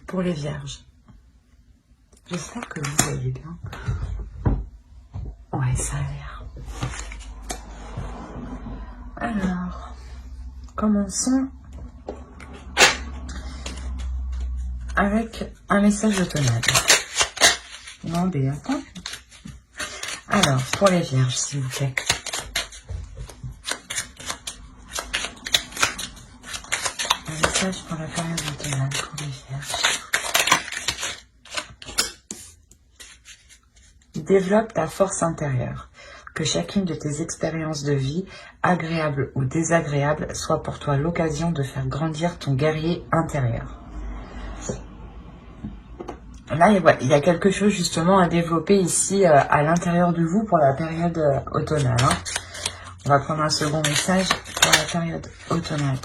pour les vierges. J'espère que vous allez bien. Ouais, ça a l'air. Alors, commençons avec un message automnal. Non, mais attends. Alors, pour les vierges, s'il vous plaît. Un message pour la période automnale pour les vierges. Développe ta force intérieure. Que chacune de tes expériences de vie, agréables ou désagréables, soit pour toi l'occasion de faire grandir ton guerrier intérieur. Là, il y a quelque chose justement à développer ici à l'intérieur de vous pour la période automnale. Hein. On va prendre un second message pour la période automnale.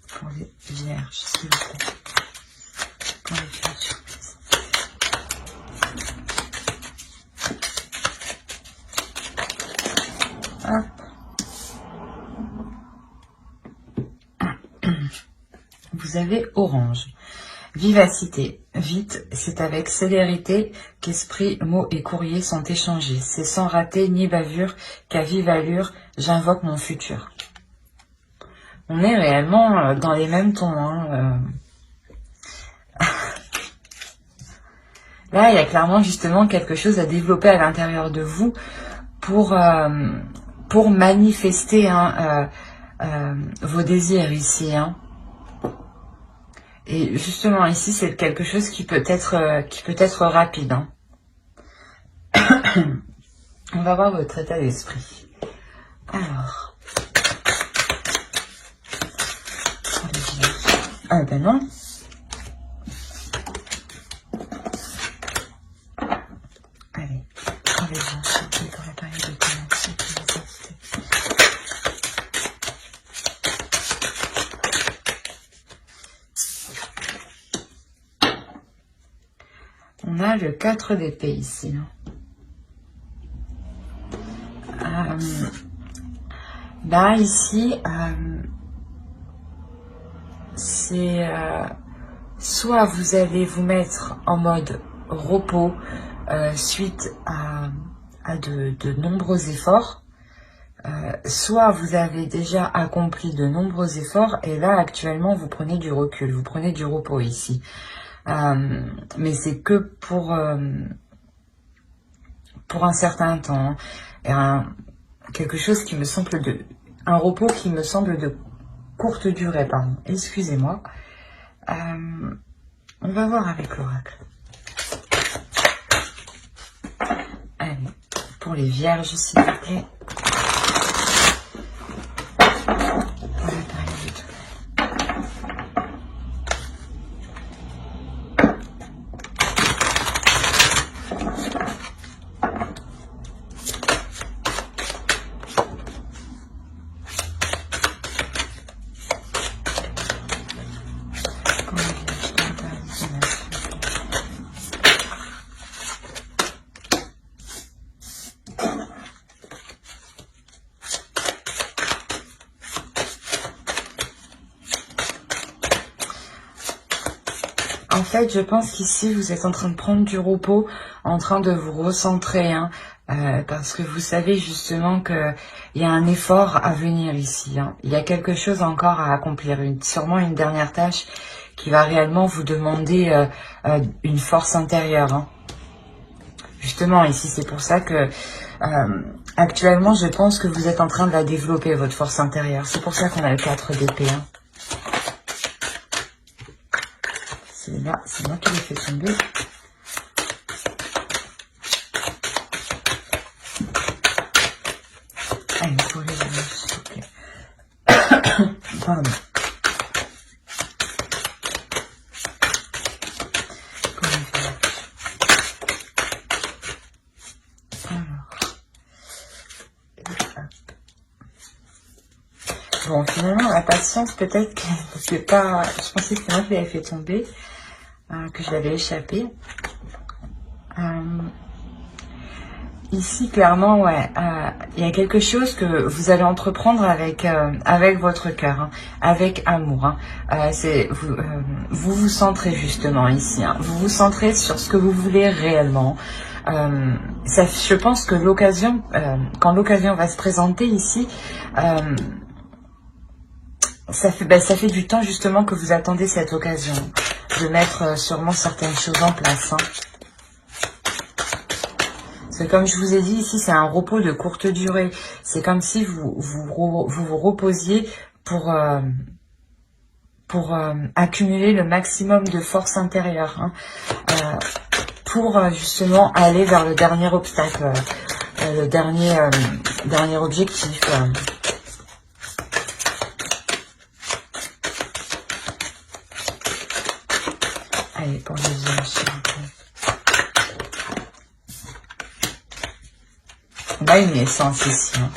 Pour les vierges, s'il vous plaît. Pour les vierges. Hop. Vous avez orange. Vivacité. Vite, c'est avec célérité qu'esprit, mots et courrier sont échangés. C'est sans rater ni bavure qu'à vive allure, j'invoque mon futur. On est réellement dans les mêmes tons. Hein, Là, il y a clairement justement quelque chose à développer à l'intérieur de vous pour manifester vos désirs ici. Hein. Et justement ici, c'est quelque chose qui peut être rapide. Hein. On va voir votre état d'esprit. Alors. Ah ben non. Allez, pour les gens, pour la période de on a le 4 d'épée ici. Là, ici, c'est soit vous allez vous mettre en mode repos suite à de nombreux efforts, soit vous avez déjà accompli de nombreux efforts et là, actuellement, vous prenez du recul, vous prenez du repos ici. Mais c'est que pour un certain temps. Quelque chose qui me semble un repos qui me semble de courte durée, pardon. Excusez-moi. On va voir avec l'oracle. Allez, pour les vierges, s'il vous plaît. En fait, je pense qu'ici, vous êtes en train de prendre du repos, en train de vous recentrer, hein, parce que vous savez justement qu'il y a un effort à venir ici. Hein. Il y a quelque chose encore à accomplir, sûrement une dernière tâche qui va réellement vous demander une force intérieure. Hein. Justement, ici, c'est pour ça que actuellement, je pense que vous êtes en train de la développer, votre force intérieure. C'est pour ça qu'on a le 4 d'épée. Hein. Là, c'est moi qui l'ai fait tomber. Allez, pour les vierges, s'il vous plaît. Pardon. Pour les vierges. Alors. Bon, finalement, la patience, peut-être que c'est pas... Je pensais que c'est moi qui l'avais fait tomber. Que je l'avais échappé. Ici, clairement, ouais, il y a quelque chose que vous allez entreprendre avec votre cœur, hein, avec amour. Hein. Vous vous centrez justement ici. Hein. Vous vous centrez sur ce que vous voulez réellement. Je pense que l'occasion, quand l'occasion va se présenter ici, ça fait du temps justement que vous attendez cette occasion de mettre sûrement certaines choses en place. Hein. C'est comme je vous ai dit ici, c'est un repos de courte durée. C'est comme si vous reposiez pour accumuler le maximum de force intérieure. Hein, pour justement aller vers le dernier obstacle, le dernier objectif. Allez, pour les yeux, s'il vous plaît. On a une naissance ici. Hein.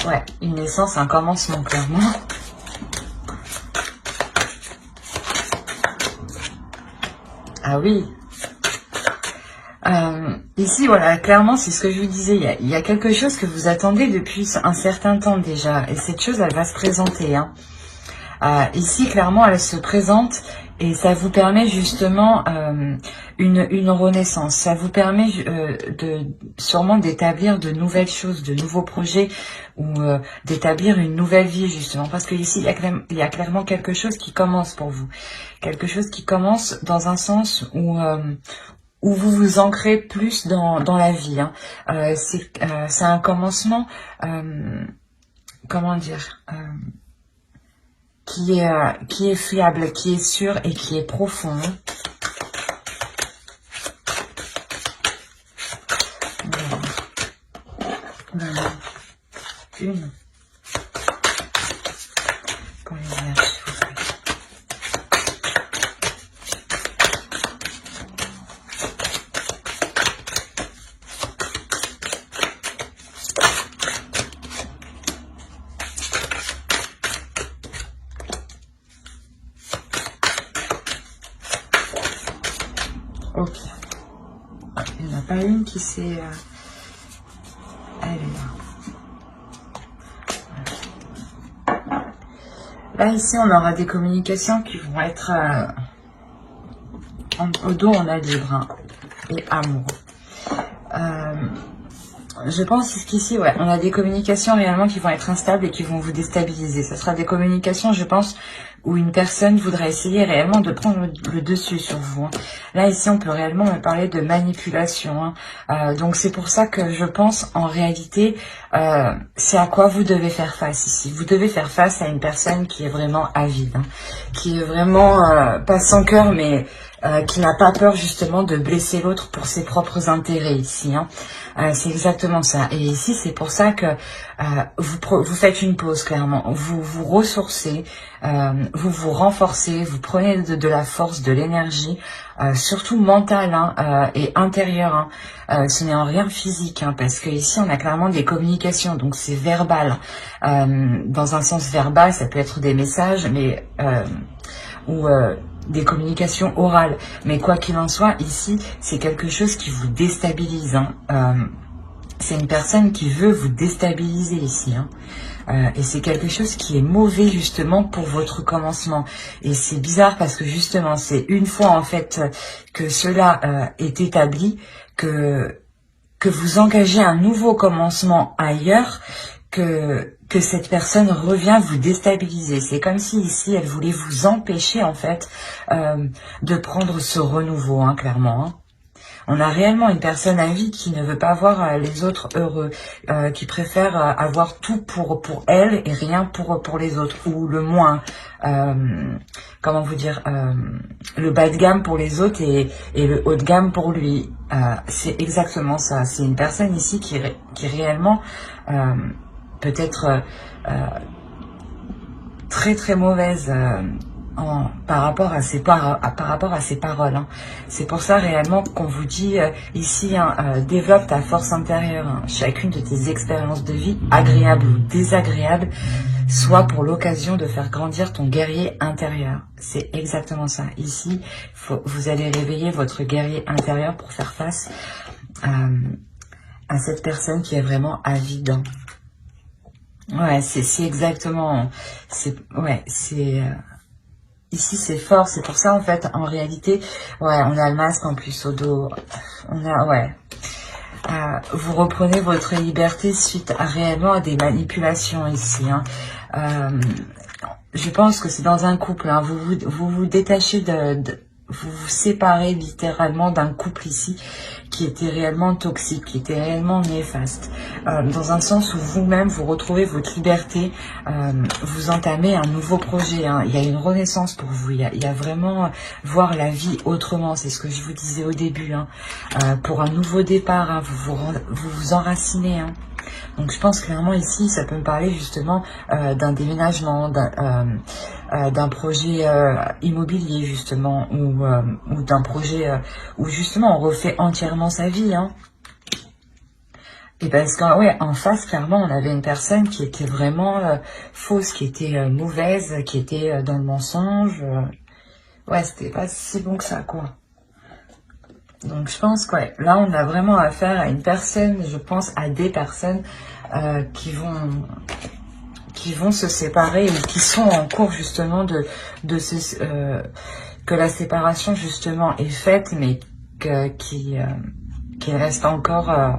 Ouais, une naissance, un commencement, clairement. Ah oui. Ici, voilà, clairement, c'est ce que je vous disais. Il y a quelque chose que vous attendez depuis un certain temps déjà. Et cette chose, elle va se présenter. Hein. Ici, clairement, elle se présente et ça vous permet justement une renaissance. Ça vous permet sûrement d'établir de nouvelles choses, de nouveaux projets ou d'établir une nouvelle vie justement. Parce que ici, il y a clairement quelque chose qui commence pour vous. Quelque chose qui commence dans un sens où vous vous ancrez plus dans la vie. Hein. C'est un commencement, comment dire, qui est fiable, qui est sûr et qui est profond. Voilà. Une. Pour les vierges, s'il vous plaît. Ok. Il n'y en a pas une qui s'est... Elle est là. Là, ici, on aura des communications qui vont être... au dos, on a libre hein, et amour. Je pense qu'ici, ouais, on a des communications réellement qui vont être instables et qui vont vous déstabiliser. Ce sera des communications, je pense, où une personne voudra essayer réellement de prendre le dessus sur vous. Hein. Là, ici, on peut réellement me parler de manipulation. Hein. Donc, c'est pour ça que je pense, en réalité, c'est à quoi vous devez faire face ici. Vous devez faire face à une personne qui est vraiment avide, hein, qui est vraiment, pas sans cœur, mais... qui n'a pas peur justement de blesser l'autre pour ses propres intérêts ici. Hein. C'est exactement ça. Et ici, c'est pour ça que vous faites une pause clairement. Vous vous ressourcez, vous vous renforcez, vous prenez de la force, de l'énergie, surtout mentale hein, et intérieure. Hein. Ce n'est en rien physique, hein, parce que ici, on a clairement des communications, donc c'est verbal. Dans un sens verbal, ça peut être des messages, mais des communications orales. Mais quoi qu'il en soit, ici, c'est quelque chose qui vous déstabilise. Hein. C'est une personne qui veut vous déstabiliser ici. Hein. Et c'est quelque chose qui est mauvais justement pour votre commencement. Et c'est bizarre parce que justement, c'est une fois en fait que cela est établi, que vous engagez un nouveau commencement ailleurs, que cette personne revient vous déstabiliser. C'est comme si ici, elle voulait vous empêcher en fait de prendre ce renouveau, hein, clairement. Hein. On a réellement une personne avide qui ne veut pas voir les autres heureux, qui préfère avoir tout pour elle et rien pour les autres, ou le moins, comment vous dire, le bas de gamme pour les autres et le haut de gamme pour lui. C'est exactement ça. C'est une personne ici qui réellement... peut-être très très mauvaise par rapport à ses paroles. Hein. C'est pour ça réellement qu'on vous dit ici, hein, développe ta force intérieure. Hein. Chacune de tes expériences de vie, agréables ou désagréables, soit pour l'occasion de faire grandir ton guerrier intérieur. C'est exactement ça. Ici, vous allez réveiller votre guerrier intérieur pour faire face à cette personne qui est vraiment avide. Ouais, c'est exactement... Ici, c'est fort. C'est pour ça, en fait, en réalité, ouais, on a le masque en plus au dos. On a, ouais... vous reprenez votre liberté suite à réellement à des manipulations ici. Hein. Je pense que c'est dans un couple. Hein. Vous détachez vous vous séparez littéralement d'un couple ici qui était réellement toxique, qui était réellement néfaste. Dans un sens où vous-même, vous retrouvez votre liberté, vous entamez un nouveau projet. Hein. Il y a une renaissance pour vous. Il y a vraiment voir la vie autrement. C'est ce que je vous disais au début. Hein. Pour un nouveau départ, hein, vous enracinez. Hein. Donc je pense clairement ici, ça peut me parler justement d'un déménagement, d'un projet immobilier justement, ou d'un projet où justement on refait entièrement sa vie. Hein. Et parce qu'en ouais, en face, clairement, on avait une personne qui était vraiment fausse, qui était mauvaise, qui était dans le mensonge. Ouais, c'était pas si bon que ça, quoi. Donc je pense que ouais, là on a vraiment affaire à une personne, je pense à des personnes qui vont se séparer et qui sont en cours justement que la séparation justement est faite, mais qu'il reste encore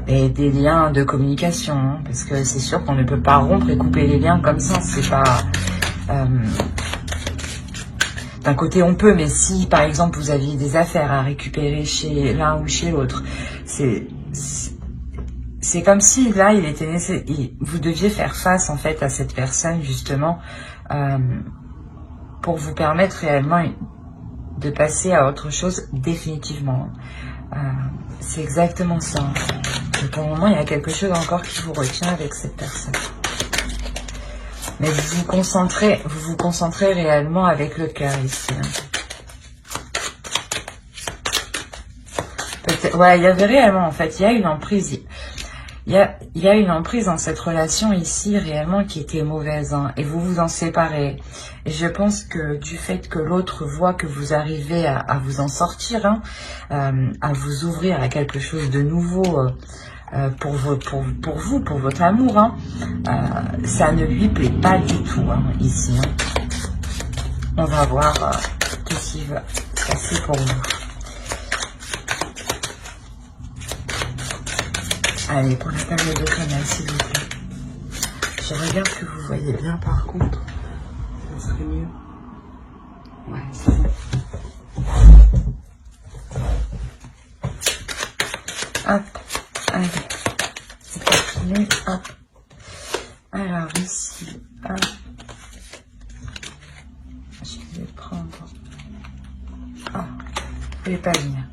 des liens de communication, hein, parce que c'est sûr qu'on ne peut pas rompre et couper les liens comme ça, c'est pas... D'un côté, on peut, mais si, par exemple, vous aviez des affaires à récupérer chez l'un ou chez l'autre, c'est comme si, là, vous deviez faire face, en fait, à cette personne, justement, pour vous permettre réellement de passer à autre chose définitivement. C'est exactement ça. Et pour le moment, il y a quelque chose encore qui vous retient avec cette personne. Mais vous vous concentrez réellement avec le cœur ici. Hein. Ouais, il y avait réellement, en fait, il y a une emprise. Il y a une emprise dans cette relation ici, réellement, qui était mauvaise. Hein, et vous vous en séparez. Et je pense que du fait que l'autre voit que vous arrivez à vous en sortir, hein, à vous ouvrir à quelque chose de nouveau... pour vous, pour votre amour, hein, ça ne lui plaît pas du tout, hein, ici. Hein. On va voir ce qui va se passer pour vous. Allez, pour la période de canal, s'il vous plaît. Je regarde que vous voyez bien, par contre. Ça serait mieux. Ouais, c'est bon. Hop. Allez, c'est parti, hop. Alors ici, hop. Je vais prendre les palines.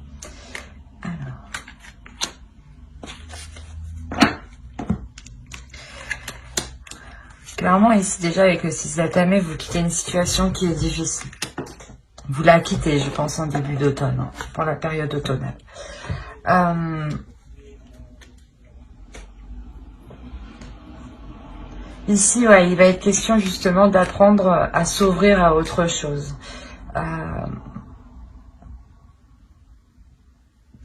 Alors. Clairement ici déjà avec le 6 d'atamé, vous quittez une situation qui est difficile. Vous la quittez, je pense, en début d'automne, hein, pour la période automnale. Ici, ouais, il va être question justement d'apprendre à s'ouvrir à autre chose.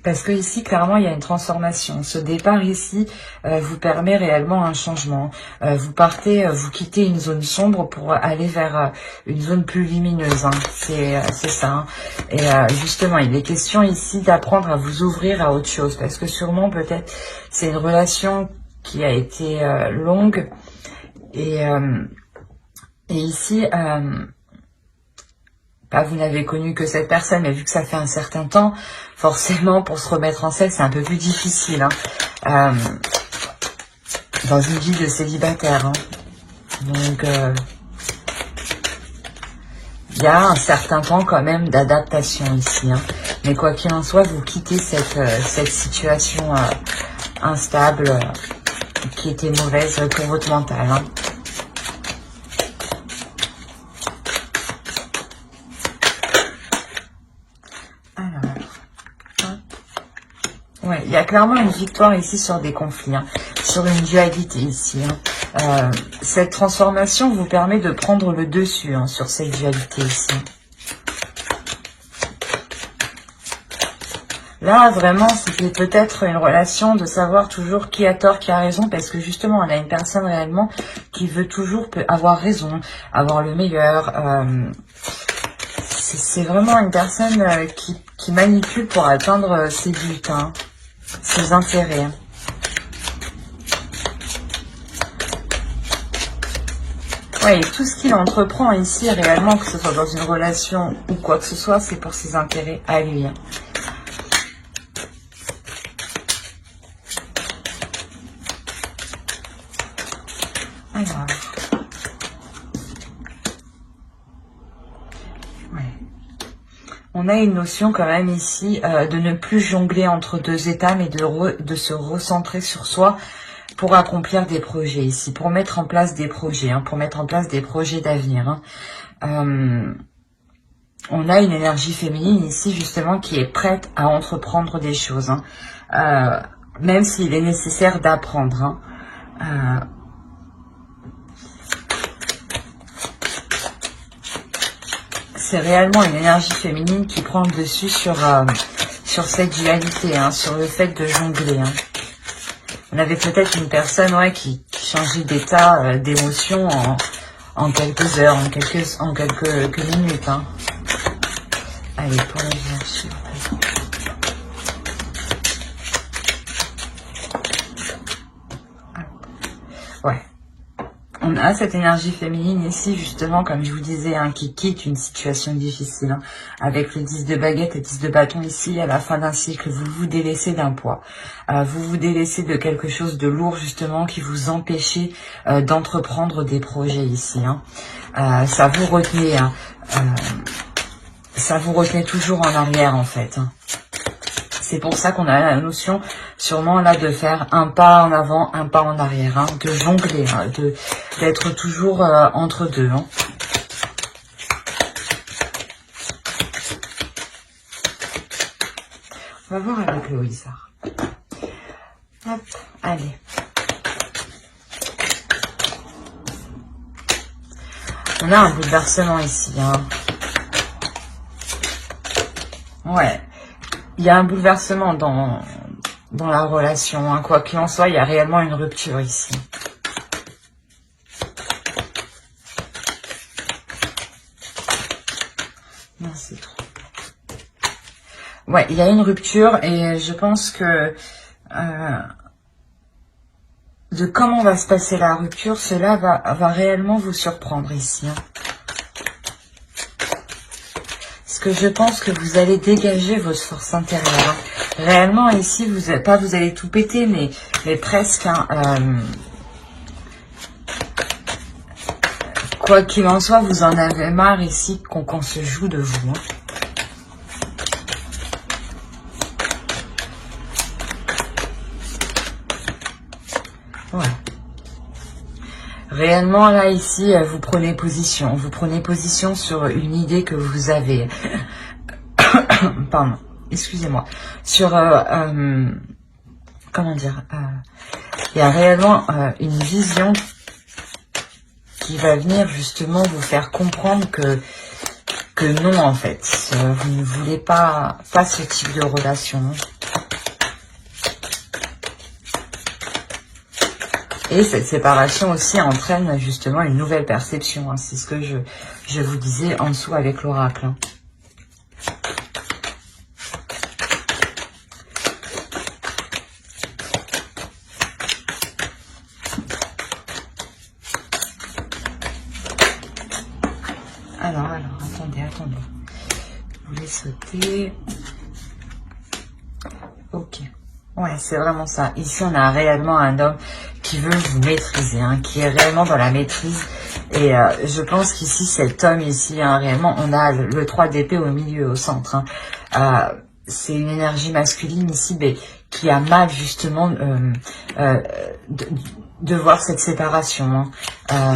Parce que ici, clairement, il y a une transformation. Ce départ ici vous permet réellement un changement. Vous quittez une zone sombre pour aller vers une zone plus lumineuse. Hein. C'est ça. Hein. Et justement, il est question ici d'apprendre à vous ouvrir à autre chose. Parce que sûrement, peut-être, c'est une relation qui a été longue. Et ici... vous n'avez connu que cette personne, mais vu que ça fait un certain temps, forcément, pour se remettre en selle, c'est un peu plus difficile. Hein. Dans une vie de célibataire. Hein. Donc, il y a un certain temps quand même d'adaptation ici. Hein. Mais quoi qu'il en soit, vous quittez cette situation instable qui était mauvaise pour votre mental. Hein. Ouais, il y a clairement une victoire ici sur des conflits, hein, sur une dualité ici. Hein. Cette transformation vous permet de prendre le dessus hein, sur cette dualité ici. Là, vraiment, c'était peut-être une relation de savoir toujours qui a tort, qui a raison, parce que justement, on a une personne réellement qui veut toujours avoir raison, avoir le meilleur. C'est vraiment une personne qui manipule pour atteindre ses buts, hein, ses intérêts. Ouais, et tout ce qu'il entreprend ici, réellement, que ce soit dans une relation ou quoi que ce soit, c'est pour ses intérêts à lui. Hein. Alors, ouais. On a une notion quand même ici de ne plus jongler entre deux états, mais de se recentrer sur soi pour accomplir des projets ici, pour mettre en place des projets, hein, pour mettre en place des projets d'avenir. Hein. On a une énergie féminine ici justement qui est prête à entreprendre des choses, hein, même s'il est nécessaire d'apprendre. Hein. C'est réellement une énergie féminine qui prend le dessus sur cette dualité, hein, sur le fait de jongler. Hein. On avait peut-être une personne qui changeait d'état, d'émotion en quelques heures, en quelques minutes. Hein. Allez, pour les vierges. Ouais. On a cette énergie féminine ici, justement, comme je vous disais, hein, qui quitte une situation difficile. Hein, avec le 10 de baguette et 10 de bâton ici, à la fin d'un cycle, vous vous délaissez d'un poids. Vous vous délaissez de quelque chose de lourd, justement, qui vous empêchait d'entreprendre des projets ici. Hein. Ça vous retenait, hein, ça vous retenait toujours en arrière, en fait. Hein. C'est pour ça qu'on a la notion sûrement là de faire un pas en avant, un pas en arrière, hein, de jongler, hein, d'être toujours entre deux. Hein. On va voir avec le Wizard. Hop, allez. On a un bouleversement ici. Hein. Ouais. Il y a un bouleversement dans la relation. Hein. Quoi qu'il en soit, il y a réellement une rupture ici. Non, c'est trop. Ouais, il y a une rupture et je pense que de comment va se passer la rupture, cela va réellement vous surprendre ici. Hein. Parce que je pense que vous allez dégager votre force intérieure. Hein. Réellement, ici, vous allez tout péter, mais presque. Hein, quoi qu'il en soit, vous en avez marre ici qu'on se joue de vous. Hein. Ouais. Réellement, là, ici, vous prenez position. Vous prenez position sur une idée que vous avez. Pardon, excusez-moi. Sur, comment dire, il y a réellement une vision qui va venir justement vous faire comprendre que non, en fait. Vous ne voulez pas ce type de relation. Et cette séparation aussi entraîne justement une nouvelle perception. Hein. C'est ce que je vous disais en dessous avec l'oracle. Hein. Alors, attendez. Vous voulez sauter. Ok. Ouais, c'est vraiment ça. Ici, on a réellement un homme qui veut vous maîtriser, hein, qui est réellement dans la maîtrise. Et je pense qu'ici, cet homme ici, hein, réellement, on a le 3 d'épée au milieu, au centre. Hein. C'est une énergie masculine ici, mais qui a mal justement de voir cette séparation. Hein.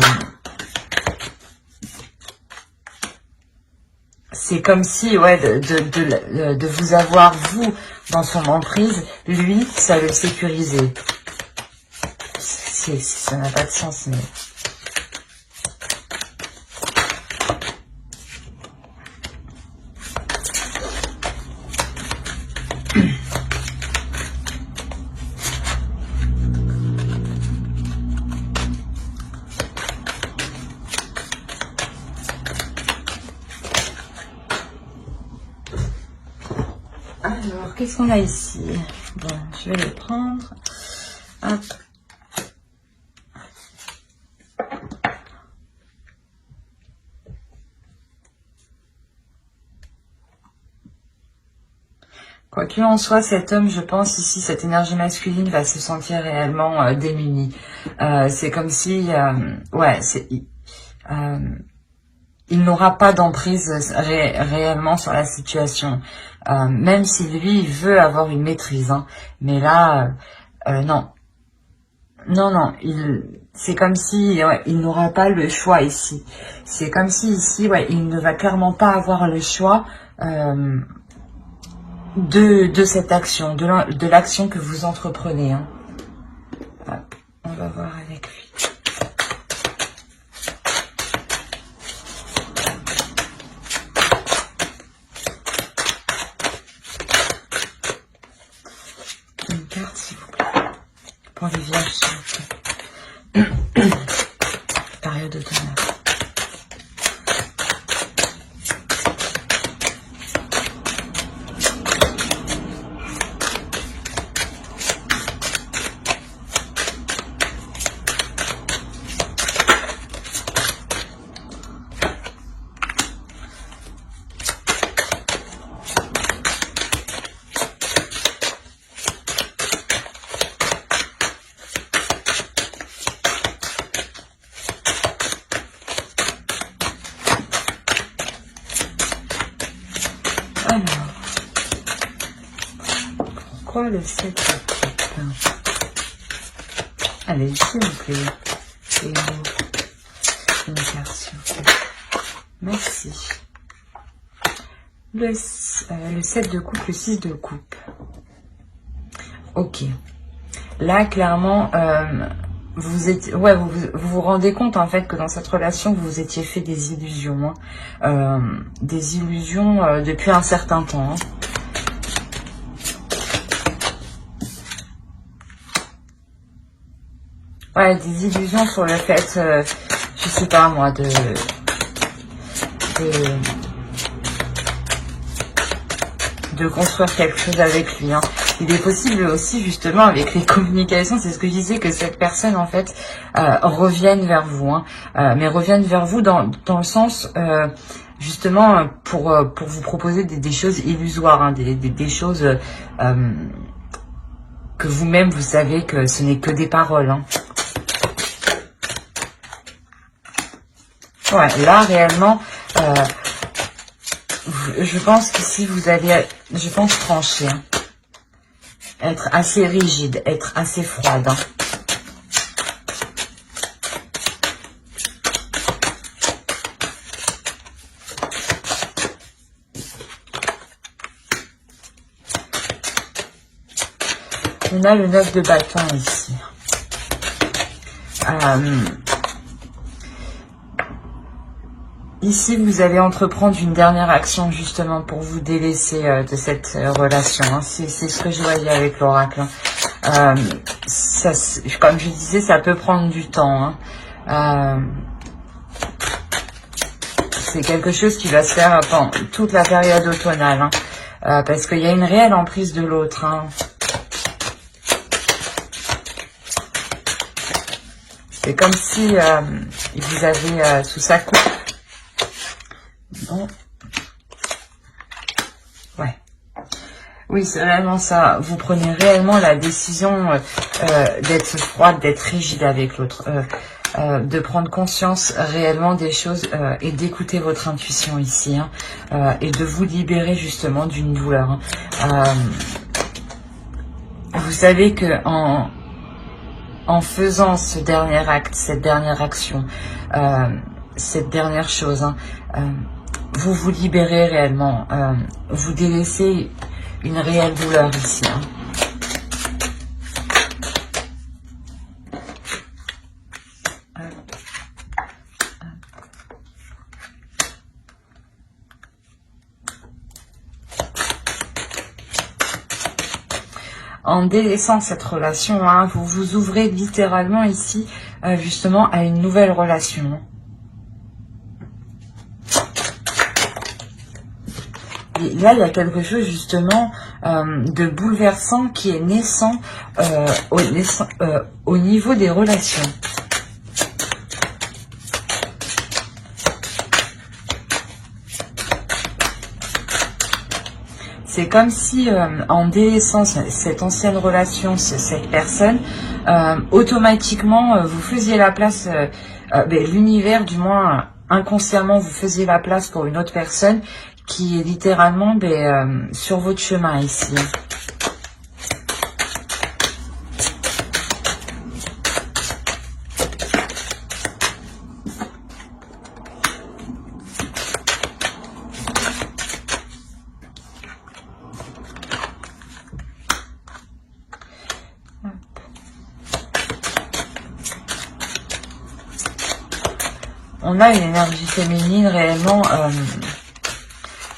C'est comme si, ouais, de vous avoir, vous, dans son emprise, lui, ça le sécurisait. Ça n'a pas de sens, mais... Alors, qu'est-ce qu'on a ici? Bon, je vais les prendre. Hop. Quoi qu'il en soit, cet homme, je pense ici, cette énergie masculine va se sentir réellement démuni. C'est comme si, ouais, il n'aura pas d'emprise réellement sur la situation. Même si lui, il veut avoir une maîtrise. Hein. Mais là, non. Non, c'est comme si ouais, il n'aura pas le choix ici. C'est comme si ici, ouais, il ne va clairement pas avoir le choix de cette action, de l'action que vous entreprenez. Hein. Hop, on va voir avec lui. Une carte, s'il vous plaît. Pour les vierges, s'il vous plaît. Période automnale. Alors, pourquoi le 7 de coupe? Allez, s'il vous plaît. Et une carte, s'il vous plaît. Merci. Le 7 de coupe, le 6 de coupe. Ok. Là, clairement, vous rendez compte en fait que dans cette relation, vous vous étiez fait des illusions. Hein. Des illusions depuis un certain temps. Hein. Ouais, des illusions sur le fait, je sais pas moi, de construire quelque chose avec lui. Hein. Il est possible aussi, justement, avec les communications, c'est ce que je disais, que cette personne, en fait, revienne vers vous. Hein. Mais revienne vers vous dans le sens, justement, pour vous proposer des choses illusoires, hein, des choses que vous-même, vous savez que ce n'est que des paroles. Hein. Ouais, là, réellement... je pense qu'ici, vous allez, je pense, trancher. Hein. Être assez rigide, être assez froide. Hein. On a le 9 de bâton ici. Ici, vous allez entreprendre une dernière action justement pour vous délaisser de cette relation. Hein. C'est ce que je voyais avec l'oracle. Hein. Comme je disais, ça peut prendre du temps. Hein. C'est quelque chose qui va se faire pendant toute la période automnale. Hein. Parce qu'il y a une réelle emprise de l'autre. Hein. C'est comme si il vous avait sous sa coupe. Bon. Ouais. Oui, c'est réellement ça. Vous prenez réellement la décision d'être froide, d'être rigide avec l'autre. De prendre conscience réellement des choses et d'écouter votre intuition ici. Hein, et de vous libérer justement d'une douleur. Hein. Vous savez que en faisant ce dernier acte, cette dernière action, cette dernière chose, hein, vous vous libérez réellement, vous délaissez une réelle douleur ici. Hein. en délaissant cette relation, hein, vous vous ouvrez littéralement ici, justement, à une nouvelle relation. Et là, il y a quelque chose justement de bouleversant qui est naissant au niveau des relations. C'est comme si en délaissant cette ancienne relation, cette personne, automatiquement vous faisiez la place, l'univers du moins inconsciemment vous faisiez la place pour une autre personne qui est littéralement sur votre chemin ici. On a une énergie féminine réellement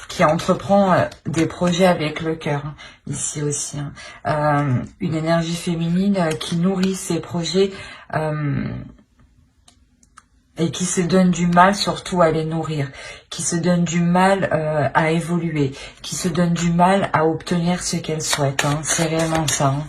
qui entreprend des projets avec le cœur, hein, ici aussi. Hein. Une énergie féminine qui nourrit ses projets et qui se donne du mal surtout à les nourrir, qui se donne du mal à évoluer, qui se donne du mal à obtenir ce qu'elle souhaite. Hein. C'est réellement ça. Hein.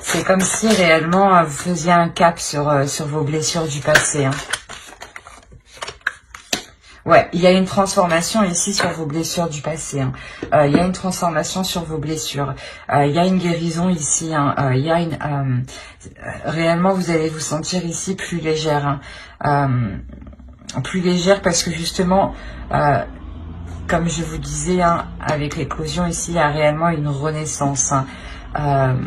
C'est comme si réellement vous faisiez un cap sur vos blessures du passé. Hein. Ouais, il y a une transformation ici sur vos blessures du passé. Hein. Il y a une transformation sur vos blessures. Il y a une guérison ici. Hein. Il y a une réellement, vous allez vous sentir ici plus légère. Hein. Plus légère parce que justement, comme je vous disais, hein, avec l'éclosion ici, il y a réellement une renaissance. Hein.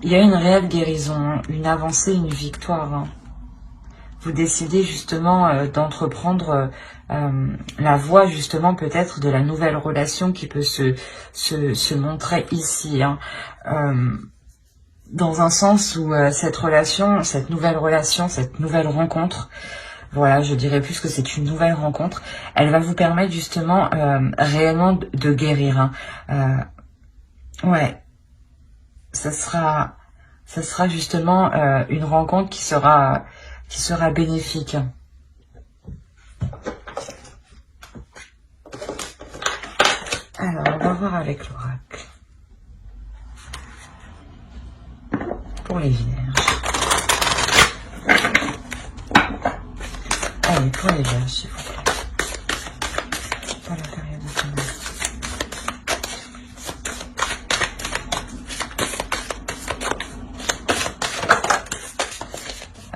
Il y a une réelle guérison, hein, une avancée, une victoire. Hein. Vous décidez justement d'entreprendre la voie justement peut-être de la nouvelle relation qui peut se montrer ici. Hein. Dans un sens où cette relation, cette nouvelle rencontre, voilà, je dirais plus que c'est une nouvelle rencontre, elle va vous permettre justement réellement de guérir. Hein. Ouais. Ça sera justement une rencontre qui sera bénéfique. Alors, on va voir avec l'oracle. Pour les vierges. Allez, pour les vierges, s'il vous plaît. Pour la période de semaine.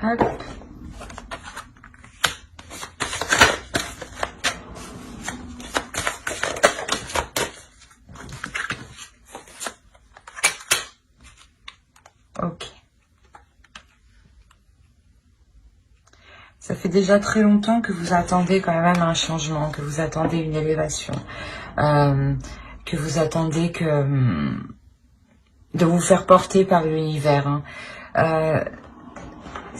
Hop. Ok. Ça fait déjà très longtemps que vous attendez quand même un changement, que vous attendez une élévation, que vous attendez de vous faire porter par l'univers. Hein.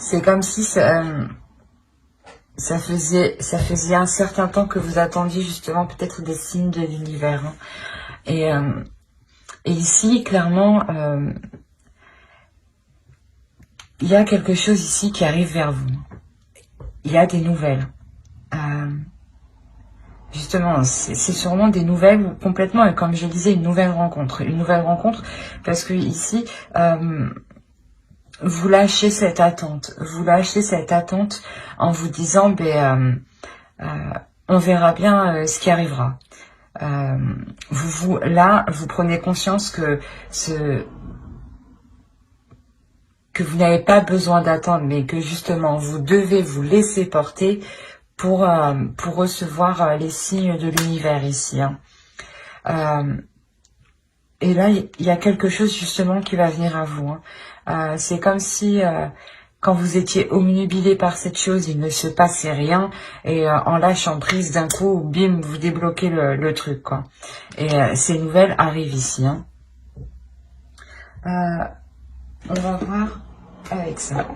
C'est comme si ça faisait un certain temps que vous attendiez justement peut-être des signes de l'univers. Hein. Et ici, clairement, il y a quelque chose ici qui arrive vers vous. Il y a des nouvelles. Justement, c'est sûrement des nouvelles complètement, et comme je disais, une nouvelle rencontre. Une nouvelle rencontre parce que ici... vous lâchez cette attente. Vous lâchez cette attente en vous disant, on verra bien ce qui arrivera. Là, vous prenez conscience que vous n'avez pas besoin d'attendre, mais que justement, vous devez vous laisser porter pour recevoir les signes de l'univers ici. Hein. Et là, il y a quelque chose justement qui va venir à vous. Hein. C'est comme si, quand vous étiez omnubilé par cette chose, il ne se passait rien. Et en lâchant prise d'un coup, bim, vous débloquez le truc, quoi. Et ces nouvelles arrivent ici. Hein. On va voir avec ça.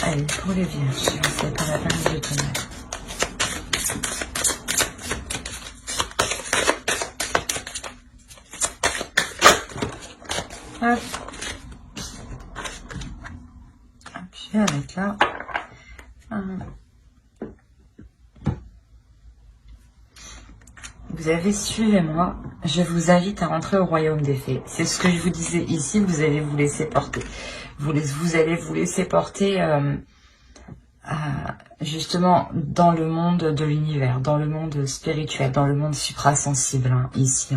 Allez, pour les vierges, c'est pas la peine de tenir. Hop. Je vais avec là. Vous avez suivez-moi. Je vous invite à rentrer au royaume des fées. C'est ce que je vous disais ici. Vous allez vous laisser porter. Vous allez vous laisser porter justement dans le monde de l'univers, dans le monde spirituel, dans le monde suprasensible, hein, ici.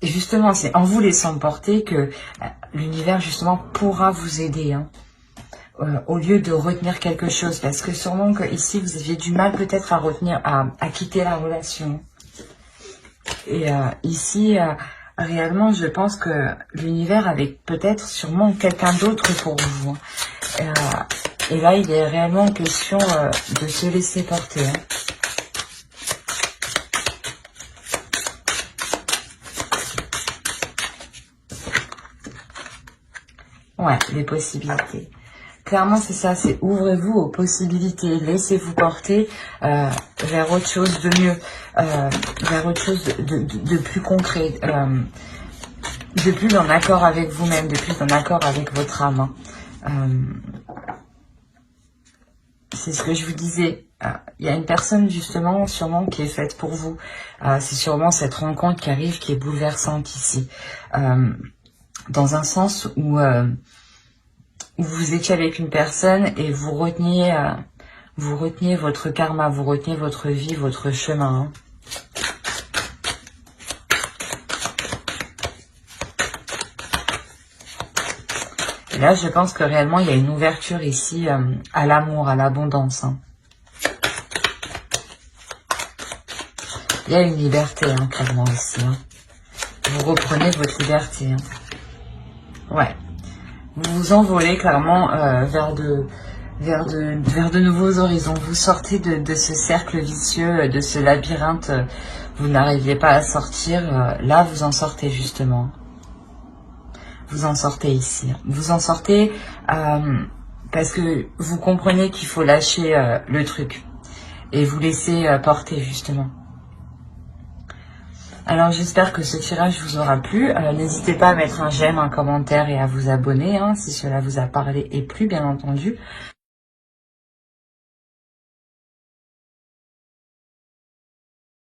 Et justement, c'est en vous laissant porter que l'univers, justement, pourra vous aider, hein, au lieu de retenir quelque chose. Parce que sûrement que ici, vous aviez du mal peut-être à retenir, à quitter la relation. Et ici, réellement, je pense que l'univers avait peut-être sûrement quelqu'un d'autre pour vous. Et là, il est réellement question de se laisser porter, hein. Ouais, les possibilités. Clairement, c'est ça, c'est ouvrez-vous aux possibilités, laissez-vous porter vers autre chose de mieux, vers autre chose de plus concret, de plus en accord avec vous-même, de plus en accord avec votre âme. C'est ce que je vous disais. Il y a une personne justement, sûrement, qui est faite pour vous. C'est sûrement cette rencontre qui arrive, qui est bouleversante ici. Dans un sens où vous étiez avec une personne et vous reteniez votre karma, vous reteniez votre vie, votre chemin, hein. Et là, je pense que réellement, il y a une ouverture ici à l'amour, à l'abondance, hein. Il y a une liberté, hein, clairement, ici, hein. Vous reprenez votre liberté, hein. Ouais. Vous vous envolez clairement vers de nouveaux horizons. Vous sortez de ce cercle vicieux, de ce labyrinthe. Vous n'arriviez pas à sortir. Là, vous en sortez justement. Vous en sortez ici. Vous en sortez parce que vous comprenez qu'il faut lâcher le truc et vous laisser porter justement. Alors j'espère que ce tirage vous aura plu. N'hésitez pas à mettre un j'aime, un commentaire et à vous abonner, hein, si cela vous a parlé et plu, bien entendu.